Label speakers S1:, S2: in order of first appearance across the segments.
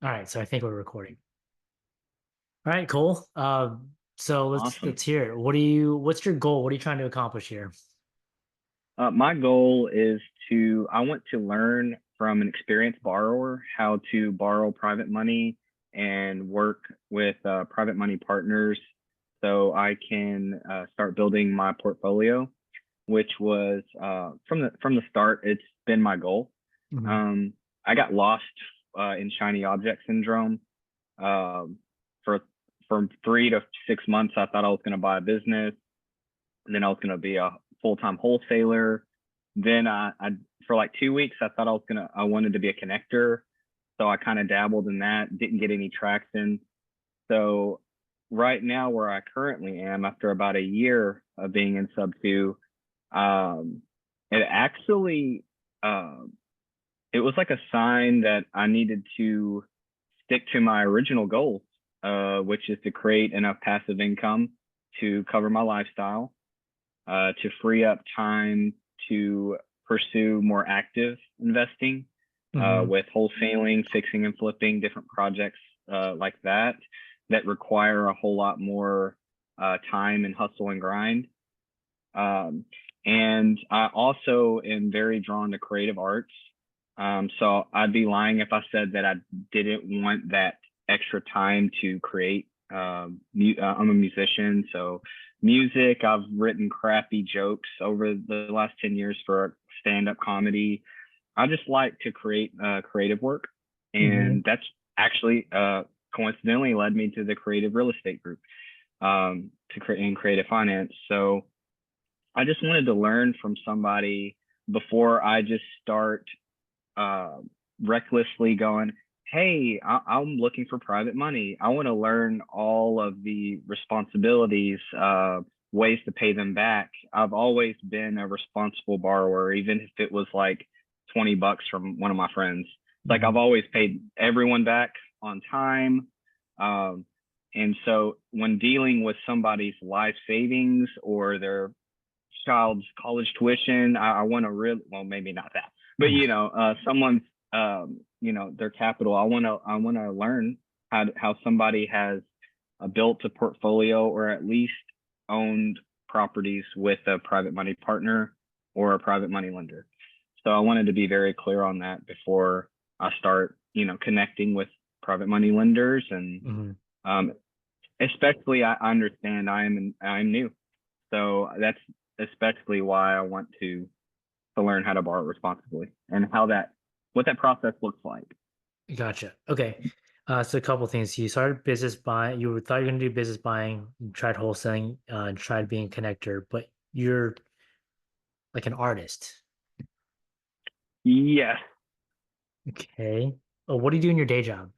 S1: All right, so I think we're recording. All right, cool. So let's
S2: Awesome.
S1: hear it. What's your goal? What are you trying to accomplish here?
S2: My goal is I want to learn from an experienced borrower how to borrow private money and work with private money partners so I can start building my portfolio, which was from the start, it's been my goal.
S1: Mhm.
S2: Um, I got lost in shiny object syndrome. Um, for for 3 to 6 months, I thought I was going to buy a business, and then I was going to be a full-time wholesaler. Then I for like 2 weeks, I wanted to be a connector. So I kind of dabbled in that, didn't get any traction. So right now, where I currently am, after about a year of being in sub two, um, it actually, um, it was like a sign that I needed to stick to my original goals, which is to create enough passive income to cover my lifestyle, to free up time to pursue more active investing,
S1: Mhm.
S2: with wholesaling, fixing and flipping, different projects like that that require a whole lot more time and hustle and grind. Um, and I also am very drawn to creative arts. So I'd be lying if I said that I didn't want that extra time to create. I'm a musician, so music. I've written crappy jokes over the last 10 years for stand-up comedy. I just like to create creative work,
S1: Mhm.
S2: and that's actually coincidentally led me to the creative real estate group, to create in creative finance. So I just wanted to learn from somebody before I just start uh, recklessly going, hey, I'm looking for private money. I want to learn all of the responsibilities, ways to pay them back. I've always been a responsible borrower, even if it was like $20 from one of my friends. Like I've
S1: Mhm.
S2: always paid everyone back on time. Um, and so when dealing with somebody's life savings or their child's college tuition. I want to really, well, maybe not that, but someone's, their capital. I want to learn how somebody has built a portfolio or at least owned properties with a private money partner or a private money lender. So I wanted to be very clear on that before I start, connecting with private money lenders and,
S1: Mhm.
S2: um, especially I understand I'm new, so that's especially why I want to learn how to borrow responsibly and what that process looks like.
S1: Gotcha. Okay. So a couple things. You started business buying. You thought you were going to do business buying. You tried wholesaling. And tried being a connector, but you're like an artist.
S2: Yes.
S1: Okay. Oh, what do you do in your day job?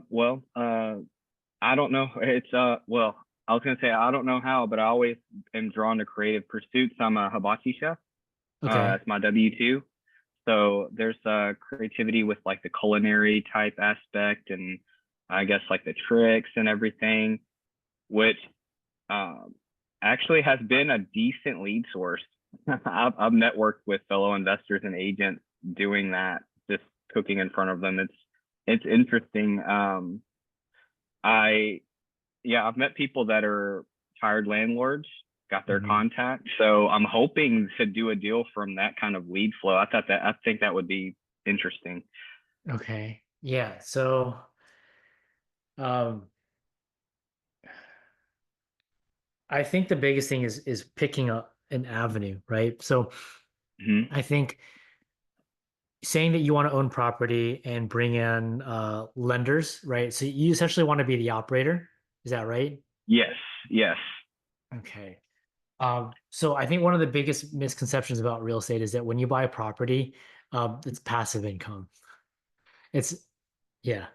S2: Well, I don't know. Well, I was gonna say I don't know how, but I always am drawn to creative pursuits. I'm a hibachi chef.
S1: Okay.
S2: That's my W-2. So there's creativity with like the culinary type aspect and I guess like the tricks and everything, which um, actually has been a decent lead source. I've networked with fellow investors and agents doing that, just cooking in front of them. It's interesting. I Yeah, I've met people that are tired landlords, got their
S1: Mhm.
S2: contact. So I'm hoping to do a deal from that kind of lead flow. I think that would be interesting.
S1: Okay. Yeah. So, um, I think the biggest thing is picking up an avenue, right? So
S2: Hmm.
S1: I think saying that you want to own property and bring in lenders, right? So you essentially want to be the operator. Is that right?
S2: Yes, yes.
S1: Okay. So I think one of the biggest misconceptions about real estate is that when you buy a property, it's passive income. It's yeah.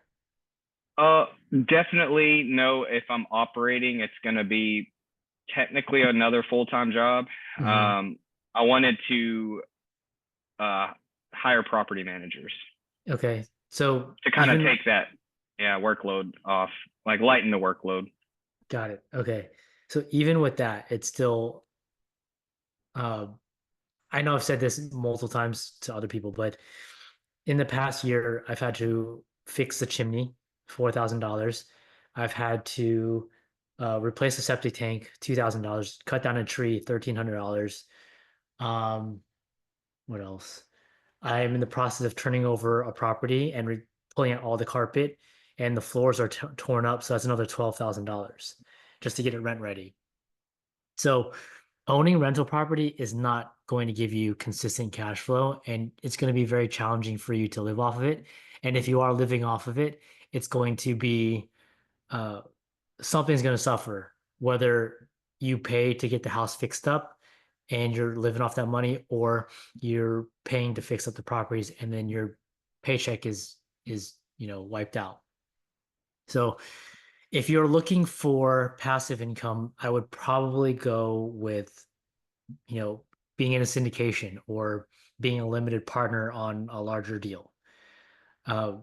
S2: Uh, Definitely no. If I'm operating, it's going to be technically another full-time job.
S1: Mhm.
S2: Um, I wanted to uh, hire property managers
S1: Okay. So
S2: to kind of
S1: even
S2: take that, yeah, workload off, like lighten the workload.
S1: got it. Okay. So even with that, it's still uh, I know I've said this multiple times to other people, but in the past year, I've had to fix the chimney, $4,000. I've had to replace the septic tank, $2,000. Cut down a tree, $1,300. Um, what else? I'm in the process of turning over a property and pulling out all the carpet, and the floors are t torn up, so that's another $12,000 just to get it rent ready. So owning rental property is not going to give you consistent cash flow, and it's going to be very challenging for you to live off of it. And if you are living off of it, it's going to be uh, something's going to suffer, whether you pay to get the house fixed up and you're living off that money, or you're paying to fix up the properties and then your paycheck is wiped out. So if you're looking for passive income, I would probably go with you know, being in a syndication or being a limited partner on a larger deal. Uh,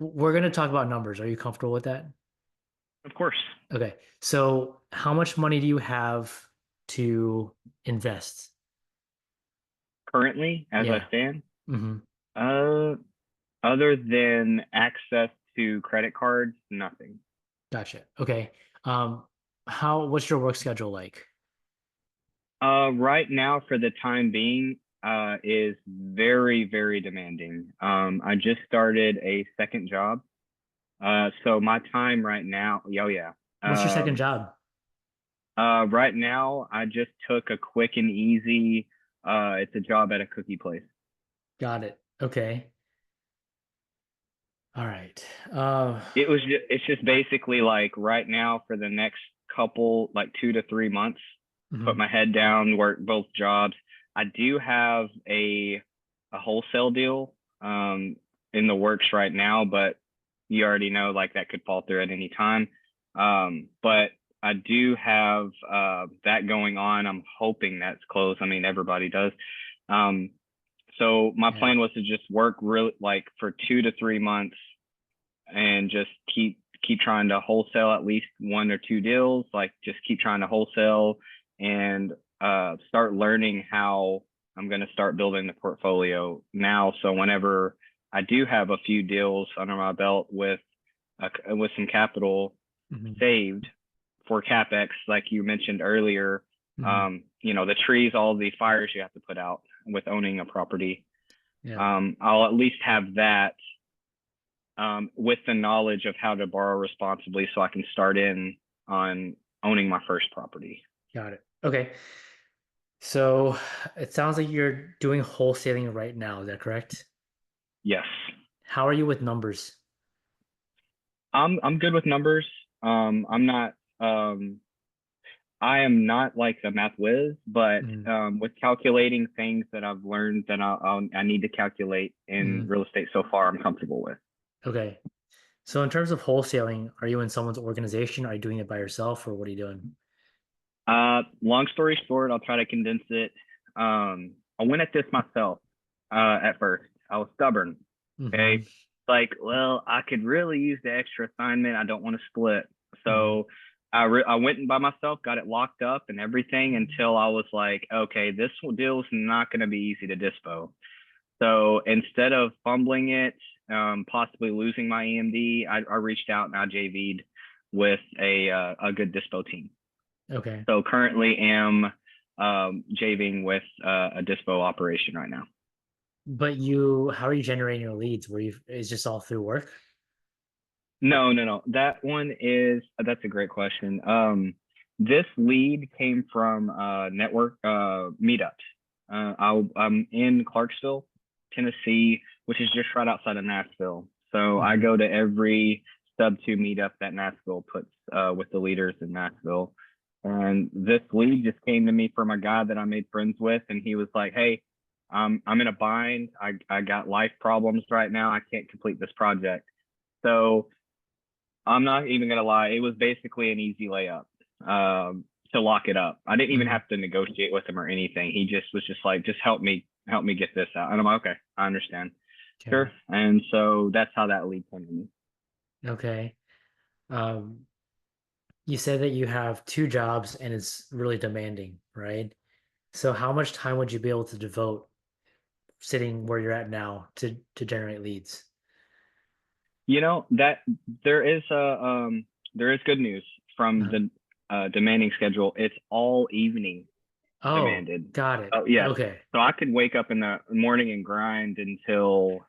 S1: we're going to talk about numbers. Are you comfortable with that?
S2: Of course.
S1: Okay. So, how much money do you have to invest?
S2: Currently, as I
S1: Yeah.
S2: stand,
S1: Hmm.
S2: uh, other than access to credit cards, nothing.
S1: Gotcha. Okay. Um, what's your work schedule like?
S2: Right now, for the time being, is very, very demanding. I just started a second job. So my time right now, oh yeah.
S1: What's your second
S2: Um,
S1: job?
S2: right now, I just took a quick and easy, it's a job at a cookie place.
S1: Got it. Okay. All right.
S2: It's just basically like right now for the next couple, like 2 to 3 months, put
S1: mhm,
S2: my head down, work both jobs. I do have a wholesale deal in the works right now, but you already know like that could fall through at any time. But I do have that going on. I'm hoping that's close. I mean, everybody does. Um, so my
S1: yeah.
S2: plan was to just work really like for 2 to 3 months and just keep trying to wholesale at least 1 or 2 deals. Like just keep trying to wholesale and start learning how I'm going to start building the portfolio now. So whenever I do have a few deals under my belt with some capital
S1: Mhm,
S2: saved for capex, like you mentioned earlier,
S1: mhm,
S2: the trees, all the fires you have to put out with owning a property.
S1: yeah.
S2: I'll at least have that with the knowledge of how to borrow responsibly so I can start in on owning my first property.
S1: Got it. Okay. So it sounds like you're doing wholesaling right now. Is that correct?
S2: Yes.
S1: How are you with numbers?
S2: I'm good with numbers. I'm not I am not like a math whiz, but
S1: Mm,
S2: with calculating things that I've learned that I need to calculate in
S1: mm.
S2: real estate so far, I'm comfortable with.
S1: Okay. So in terms of wholesaling, are you in someone's organization? Are you doing it by yourself, or what are you doing?
S2: Long story short, I'll try to condense it. I went at this myself at first. I was stubborn.
S1: Hmm.
S2: Okay. Like, well, I could really use the extra assignment. I don't want to split.
S1: Hmm.
S2: So I went in by myself, got it locked up and everything until I was like, okay, this deal is not going to be easy to dispo. So instead of fumbling it, possibly losing my EMD, I reached out and I JV'd with a good dispo team.
S1: Okay.
S2: So currently am JVing with a dispo operation right now.
S1: But how are you generating your leads? Is just all through work?
S2: No, no, no. That's a great question. This lead came from network meetups. I'm in Clarksville, Tennessee, which is just right outside of Nashville. So I
S1: Hmm.
S2: go to every sub 2 meetup that Nashville puts with the leaders in Nashville. And this lead just came to me from a guy that I made friends with, and he was like, "Hey, I'm in a bind. I got life problems right now. I can't complete this project." So I'm not even gonna lie, it was basically an easy layup to lock it up. I didn't even
S1: Hmm.
S2: have to negotiate with him or anything. He just was just like, just help me get this out. And I'm like, okay, I understand.
S1: Okay.
S2: Sure. And so that's how that lead came to me.
S1: Okay. Um, you said that you have two jobs and it's really demanding, right? So how much time would you be able to devote sitting where you're at now to generate leads?
S2: That there is good news from
S1: Uh-huh.
S2: the demanding schedule. It's all evening
S1: Oh,
S2: demanded.
S1: got it.
S2: Oh yes.
S1: Okay.
S2: So I could wake up in the morning and grind until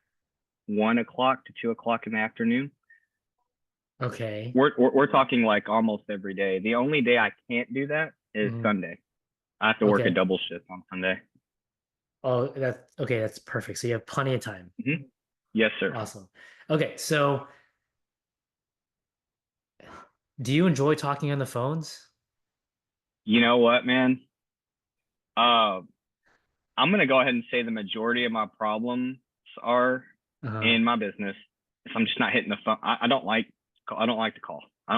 S2: 1 o'clock to 2 o'clock in the afternoon.
S1: Okay.
S2: We're talking like almost every day. The only day I can't do that is
S1: Mhm.
S2: Sunday. I have to work a
S1: Okay.
S2: double shift on Sunday.
S1: Oh, that's okay. That's perfect. So you have plenty of time.
S2: Yes, sir.
S1: Awesome. Okay. So do you enjoy talking on the phones?
S2: You know what, man? Uh, I'm gonna go ahead and say the majority of my problems are
S1: Uh-huh.
S2: in my business. If I'm just not hitting the phone, I don't like. I don't like to call. I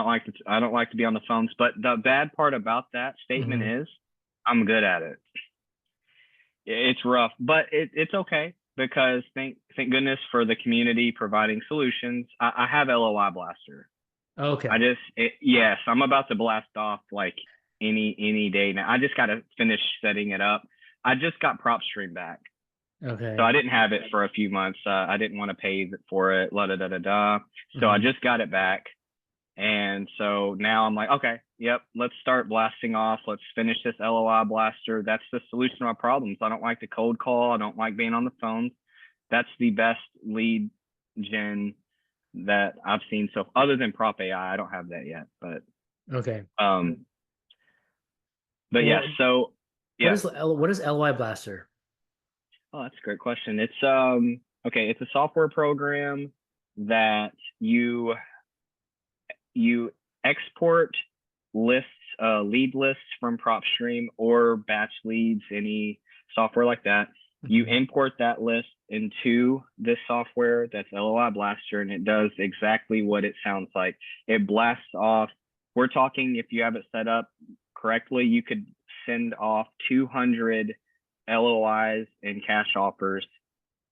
S2: don't like to be on the phones. But the bad part about that statement
S1: Hmm.
S2: is, I'm good at it. It's rough, but it's okay because thank goodness for the community providing solutions. I have LOI Blaster.
S1: Okay.
S2: Yes, I'm about to blast off like any day now. I just got to finish setting it up. I just got PropStream back, so I
S1: Okay.
S2: didn't have it for a few months. I didn't want to pay for it. La da da da da. So I
S1: Hmm.
S2: just got it back, and so now I'm like, okay, yep, let's start blasting off. Let's finish this LOI blaster. That's the solution to my problems. I don't like the cold call. I don't like being on the phone. That's the best lead gen that I've seen. So other than Prop AI, I don't have that yet,
S1: Okay.
S2: um, but yes.
S1: Well,
S2: So
S1: what
S2: yeah.
S1: is what is LY Blaster?
S2: Oh, that's a great question. It's okay. It's a software program that you export lists, lead lists from PropStream or batch leads, any software like that. You
S1: Hmm.
S2: import that list into this software that's LOI Blaster, and it does exactly what it sounds like. It blasts off. We're talking if you have it set up correctly, you could send off 200 LOIs and cash offers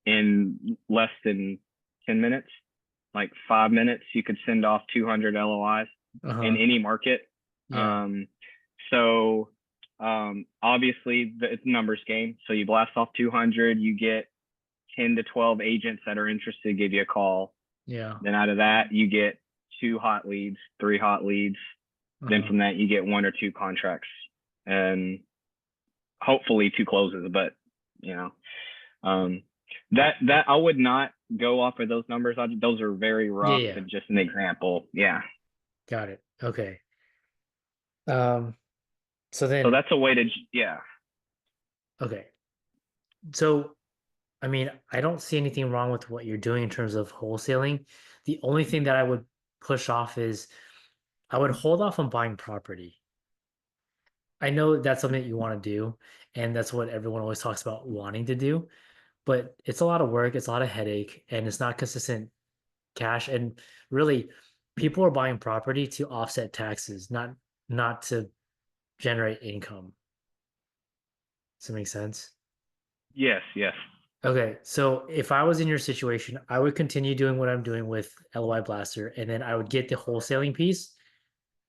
S2: in less than 10 minutes, like 5 minutes. You could send off 200 LOIs in
S1: Uh-huh.
S2: any market.
S1: Yeah.
S2: Um, so obviously it's a numbers game. So you blast off 200, you get 10 to 12 agents that are interested, give you a call.
S1: Yeah.
S2: Then out of that, you get 2 hot leads, 3 hot leads. Then
S1: Uh-huh.
S2: from that, you get 1 or 2 contracts and hopefully 2 closes. But you know, um, that I would not go off of those numbers. Those are very
S1: Yeah,
S2: rough
S1: yeah.
S2: and just an example. Yeah.
S1: Got it. Okay. Um, so
S2: So
S1: then
S2: that's a way to yeah.
S1: okay. So I mean, I don't see anything wrong with what you're doing in terms of wholesaling. The only thing that I would push off is I would hold off on buying property. I know that's something that you want to do, and that's what everyone always talks about wanting to do, but it's a lot of work, it's a lot of headache, and it's not consistent cash. And really, people are buying property to offset taxes, not to generate income. Does that make sense?
S2: Yes, yes.
S1: Okay, so if I was in your situation, I would continue doing what I'm doing with LY Blaster, and then I would get the wholesaling piece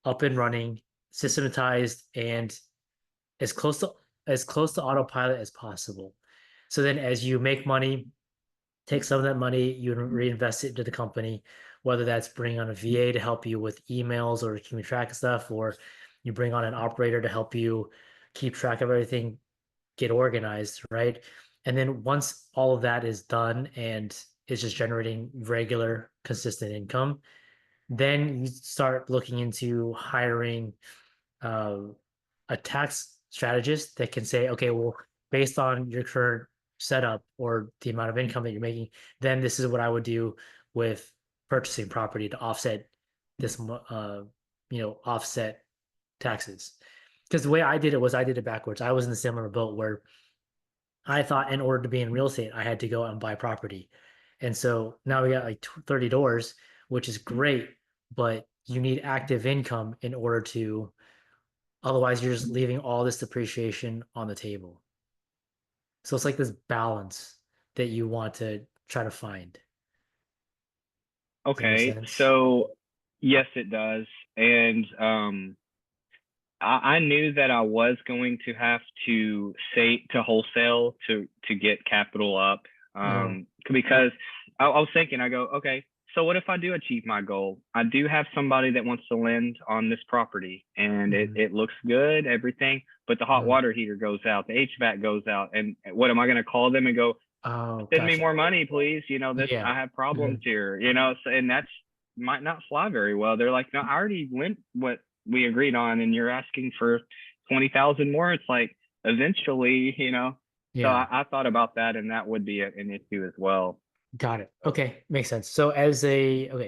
S1: up and running, systematized, and as close to as close to autopilot as possible. So then as you make money, take some of that money, you reinvest it into the company, whether that's bring on a VA to help you with emails or keeping track of stuff, or you bring on an operator to help you keep track of everything, get organized, right? And then once all of that is done and it's just generating regular, consistent income, then you start looking into hiring uh, a tax strategist that can say, okay, well, based on your current setup or the amount of income that you're making, then this is what I would do with purchasing property to offset this, offset taxes. Because the way I did it was I did it backwards. I was in a similar boat where I thought in order to be in real estate, I had to go out and buy property. And so now we got like 30 doors, which is great, but you need active income in order to, otherwise, you're just leaving all this depreciation on the table. So it's like this balance that you want to try to find. Does that make
S2: Okay.
S1: sense?
S2: So yes, it does. And I knew that I was going to have to say to wholesale to get capital up.
S1: Mm,
S2: Because I was thinking, I go, okay, so what if I do achieve my goal? I do have somebody that wants to lend on this property and
S1: mhm,
S2: it looks good, everything, but the hot
S1: mm.
S2: water heater goes out, the HVAC goes out. And what am I going to call them and go,
S1: Oh,
S2: send me
S1: gotcha.
S2: more money, please? This,
S1: Yeah.
S2: I have problems
S1: Mhm.
S2: here, so, and that's might not fly very well. They're like, no, I already lent what we agreed on, and you're asking for 20,000 more. It's like eventually, So
S1: Yeah.
S2: I thought about that, and that would be an issue as well.
S1: Got it. Okay, makes sense. So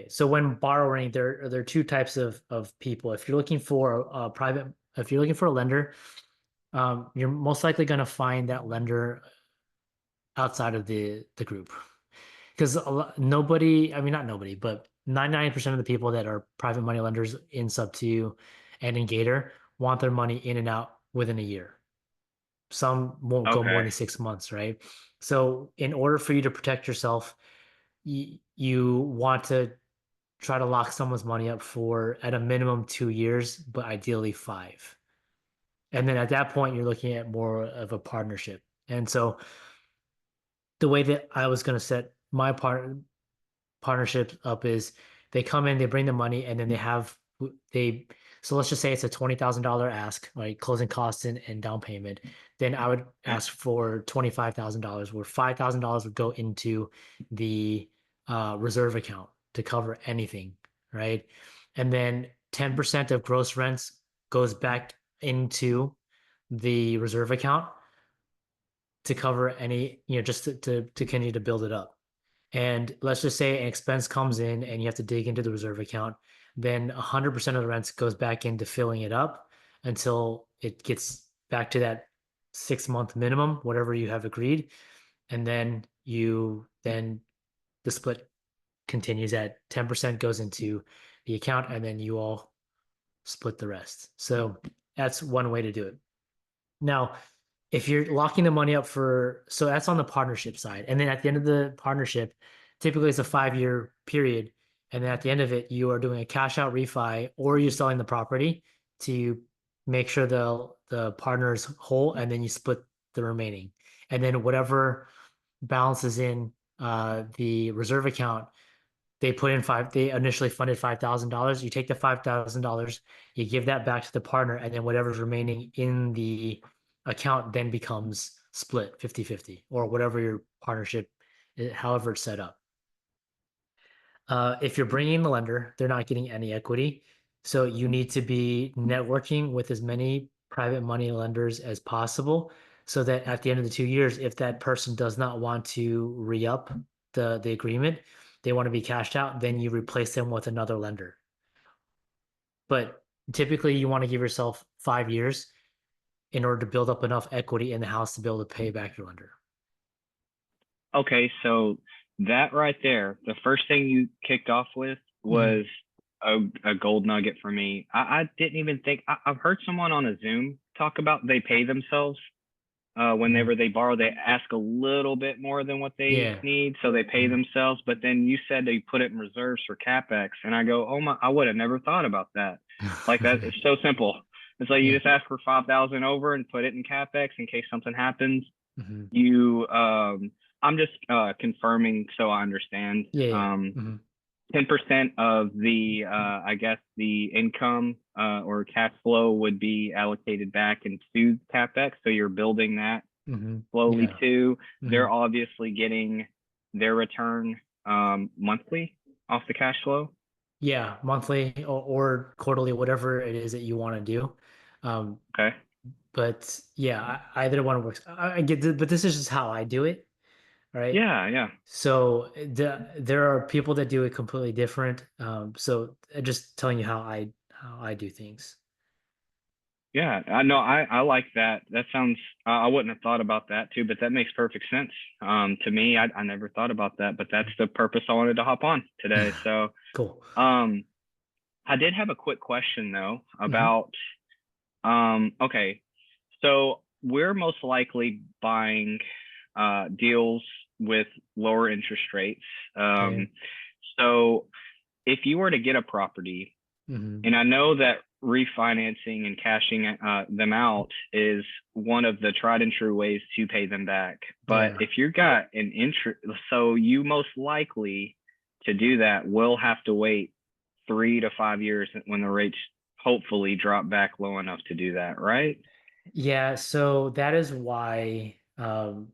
S1: so when borrowing, there are two types of people. If you're looking for a private, if you're looking for a lender, you're most likely going to find that lender outside of the group because nobody, I mean not nobody, but 99% of the people that are private money lenders in Sub2 and in Gator want their money in and out within a year. Some won't go more
S2: Okay.
S1: than 6 months, right? So in order for you to protect yourself, you want to try to lock someone's money up for at a minimum 2 years, but ideally five. And then at that point, you're looking at more of a partnership. And so the way that I was going to set my partnership up is they come in, they bring the money, and then they so let's just say it's a $20,000 ask, right? Closing costs and down payment. Then I would
S2: Okay.
S1: ask for $25,000, where $5,000 would go into the reserve account to cover anything, right? And then 10% of gross rents goes back into the reserve account to cover any, just to continue to build it up. And let's just say an expense comes in and you have to dig into the reserve account, then 100% of the rents goes back into filling it up until it gets back to that 6 month minimum, whatever you have agreed. And then the split continues at 10% goes into the account and then you all split the rest. So that's one way to do it. Now, if you're locking the money up so that's on the partnership side. And then at the end of the partnership, typically it's a 5 year period. And then at the end of it, you are doing a cash out refi or you're selling the property to make sure the partner is whole and then you split the remaining. And then whatever balances in the reserve account, they initially funded $5,000. You take the $5,000, you give that back to the partner, and then whatever's remaining in the account then becomes split 50-50 or whatever your partnership, however it's set up. If you're bringing in the lender, they're not getting any equity. So you need to be networking with as many private money lenders as possible so that at the end of the 2 years, if that person does not want to re-up the agreement, they want to be cashed out, then you replace them with another lender. But typically you want to give yourself 5 years in order to build up enough equity in the house to be able to pay back your lender.
S2: Okay, so that right there, the first thing you kicked off with
S1: Mhm.
S2: was a gold nugget for me. I didn't even think I've heard someone on a Zoom talk about they pay themselves
S1: Mhm.
S2: whenever they borrow, they ask a little bit more than what they
S1: Yeah.
S2: need, so they pay
S1: Mhm.
S2: themselves. But then you said they put it in reserves for capex, and I go, oh my, I would have never thought about that. Like that, it's so simple. It's like you
S1: Yeah.
S2: just ask for 5,000 over and put it in capex in case something happens.
S1: Mhm.
S2: You, I'm just confirming so I understand.
S1: Yeah. Yeah. Mhm.
S2: 10% of the, I guess, the income or cash flow would be allocated back into capex. So you're building that
S1: Mhm.
S2: slowly
S1: Yeah.
S2: too. They're
S1: Mhm.
S2: obviously getting their return monthly off the cash flow.
S1: Yeah, monthly or quarterly, whatever it is that you want to do. Um,
S2: Okay.
S1: but yeah, either one works. I get, but this is just how I do it, right?
S2: Yeah, yeah.
S1: So there are people that do it completely different. So just telling you how I do things.
S2: Yeah, I know. I like that. That sounds. I wouldn't have thought about that too, but that makes perfect sense. To me, I never thought about that, but that's the purpose I wanted to hop on today. So,
S1: Cool.
S2: um, I did have a quick question though
S1: Hmm.
S2: about. Okay, so we're most likely buying deals with lower interest rates.
S1: Okay.
S2: So if you were to get a property,
S1: Hmm.
S2: and I know that refinancing and cashing them out is one of the tried and true ways to pay them back. But
S1: Yeah.
S2: if you've got an interest, so you most likely to do that will have to wait 3 to 5 years when the rates hopefully drop back low enough to do that, right?
S1: Yeah, so that is why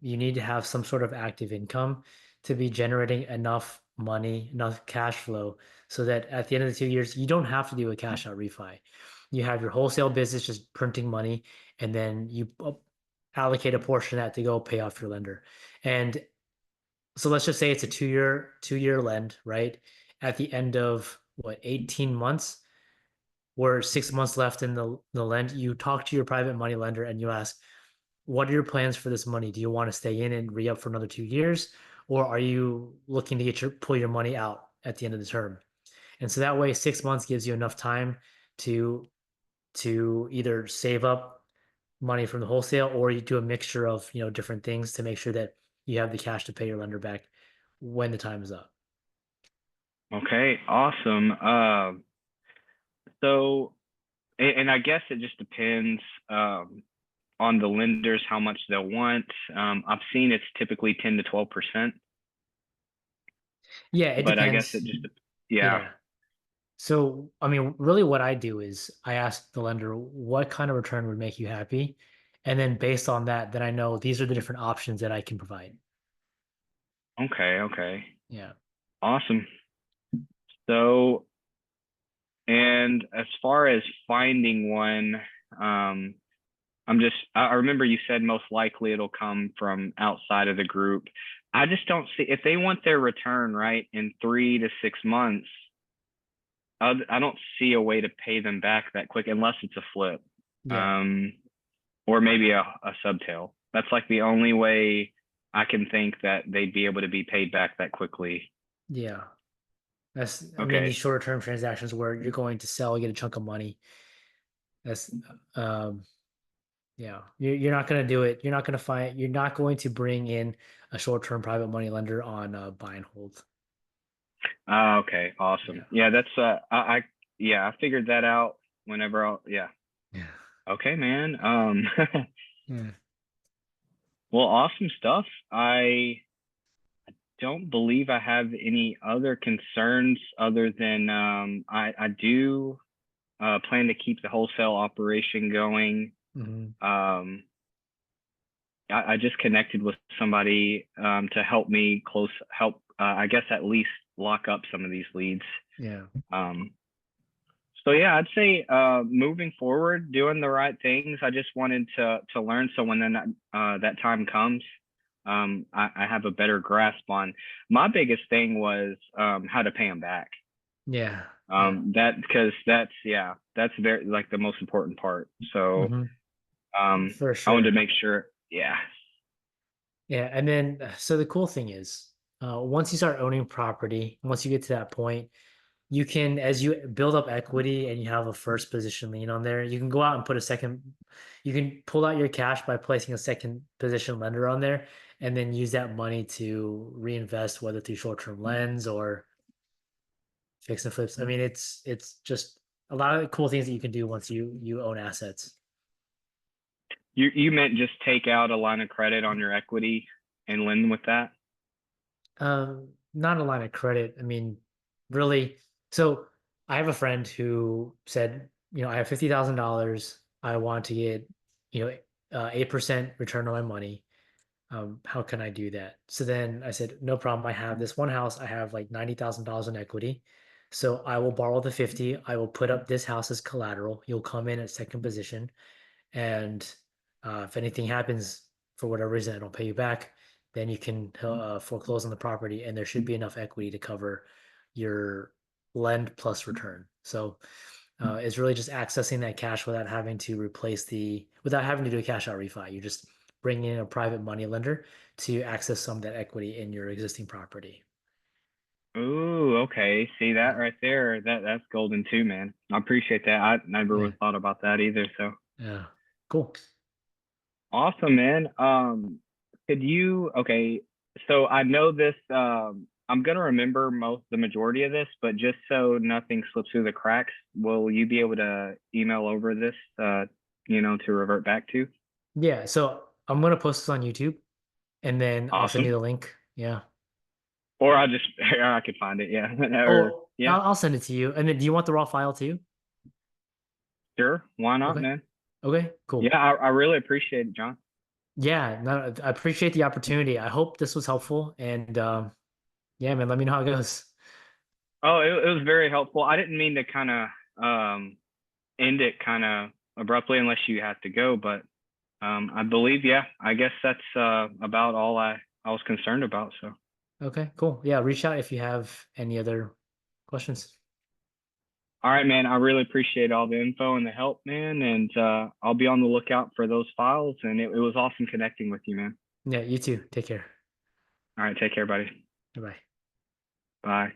S1: you need to have some sort of active income to be generating enough money, enough cash flow, so that at the end of the 2 years, you don't have to do a cash out refi. You have your wholesale business just printing money, and then you allocate a portion of that to go pay off your lender. And so let's just say it's a two year lend, right? At the end of what, 18 months, or 6 months left in the lend, you talk to your private money lender and you ask, what are your plans for this money? Do you want to stay in and re-up for another 2 years? Or are you looking to pull your money out at the end of the term? And so that way 6 months gives you enough time to either save up money from the wholesale, or you do a mixture of, different things to make sure that you have the cash to pay your lender back when the time is up.
S2: Okay, awesome. So, and I guess it just depends on the lenders how much they'll want. I've seen it's typically 10 to 12%,
S1: Yeah, it
S2: but I guess
S1: depends.
S2: it just, yeah.
S1: Yeah. So, I mean, really what I do is I ask the lender what kind of return would make you happy. And then based on that, then I know these are the different options that I can provide.
S2: Okay, okay.
S1: Yeah.
S2: Awesome. So, and as far as finding one, um, I remember you said most likely it'll come from outside of the group. I just don't see if they want their return right in 3 to 6 months. I don't see a way to pay them back that quick unless it's a flip,
S1: Yeah.
S2: um, or maybe a subtail. That's like the only way I can think that they'd be able to be paid back that quickly.
S1: Yeah. I mean, these
S2: Okay.
S1: shorter term transactions where you're going to sell, get a chunk of money. That's, um, yeah, you're not going to do it. You're not going to bring in a short term private money lender on buy and hold.
S2: Okay. Awesome.
S1: Yeah.
S2: Yeah, that's yeah, I figured that out whenever yeah.
S1: Yeah.
S2: Okay, man.
S1: Yeah.
S2: Well, awesome stuff. I don't believe I have any other concerns other than I do plan to keep the wholesale operation going.
S1: Hmm.
S2: Um, I just connected with somebody to help me help, I guess, at least lock up some of these leads.
S1: Yeah.
S2: Um, so yeah, I'd say moving forward, doing the right things. I just wanted to learn so when then that time comes, I have a better grasp on. My biggest thing was how to pay them back.
S1: Yeah. Yeah.
S2: That because that's yeah, that's very like the most important part. So
S1: Hmm. For
S2: I wanted to
S1: sure.
S2: make sure. Yeah.
S1: Yeah, and then so the cool thing is, once you start owning property, once you get to that point, you can, as you build up equity and you have a first position lien on there, you can go out and put a second, you can pull out your cash by placing a second position lender on there, and then use that money to reinvest, whether through short-term lends or fix and flips. I mean, it's just a lot of cool things that you can do once you own assets.
S2: You meant just take out a line of credit on your equity and lend with that?
S1: Not a line of credit. I mean, really. So I have a friend who said, I have $50,000. I want to get, 8% return on my money. How can I do that? So then I said, no problem. I have this one house. I have like $90,000 in equity. So I will borrow the 50. I will put up this house as collateral. You'll come in at second position. And if anything happens for whatever reason, I don't pay you back, then you can foreclose on the property, and there should be enough equity to cover your lend plus return. So it's really just accessing that cash without having to without having to do a cash out refi. You just bring in a private money lender to access some of that equity in your existing property.
S2: Ooh, okay. See that
S1: Yeah.
S2: right there? That's golden too, man. I appreciate that. I never
S1: Yeah.
S2: would thought about that either. So
S1: Yeah. Cool.
S2: awesome, man. Could you okay, so I know this I'm gonna remember the majority of this, but just so nothing slips through the cracks, will you be able to email over this, to revert back to?
S1: Yeah, so I'm gonna post this on YouTube, and then I'll send you
S2: Awesome.
S1: the link. Yeah.
S2: Or I'll just, or I could find it. Yeah. Or
S1: Oh,
S2: yeah,
S1: I'll send it to you. And then, do you want the raw file too?
S2: sure. Why not,
S1: Okay.
S2: man?
S1: Okay. Cool.
S2: Yeah, I really appreciate it, John.
S1: Yeah. No, I appreciate the opportunity. I hope this was helpful. And yeah, man, let me know how it goes.
S2: Oh, it was very helpful. I didn't mean to kind of end it kind of abruptly unless you have to go, but I believe, yeah, I guess that's about all I was concerned about. So,
S1: Okay. Cool. Yeah. Reach out if you have any other questions.
S2: all right, man, I really appreciate all the info and the help, man, and I'll be on the lookout for those files. And it was awesome connecting with you, man.
S1: Yeah. You too. Take care.
S2: All right, take care, buddy.
S1: Bye bye.
S2: Bye.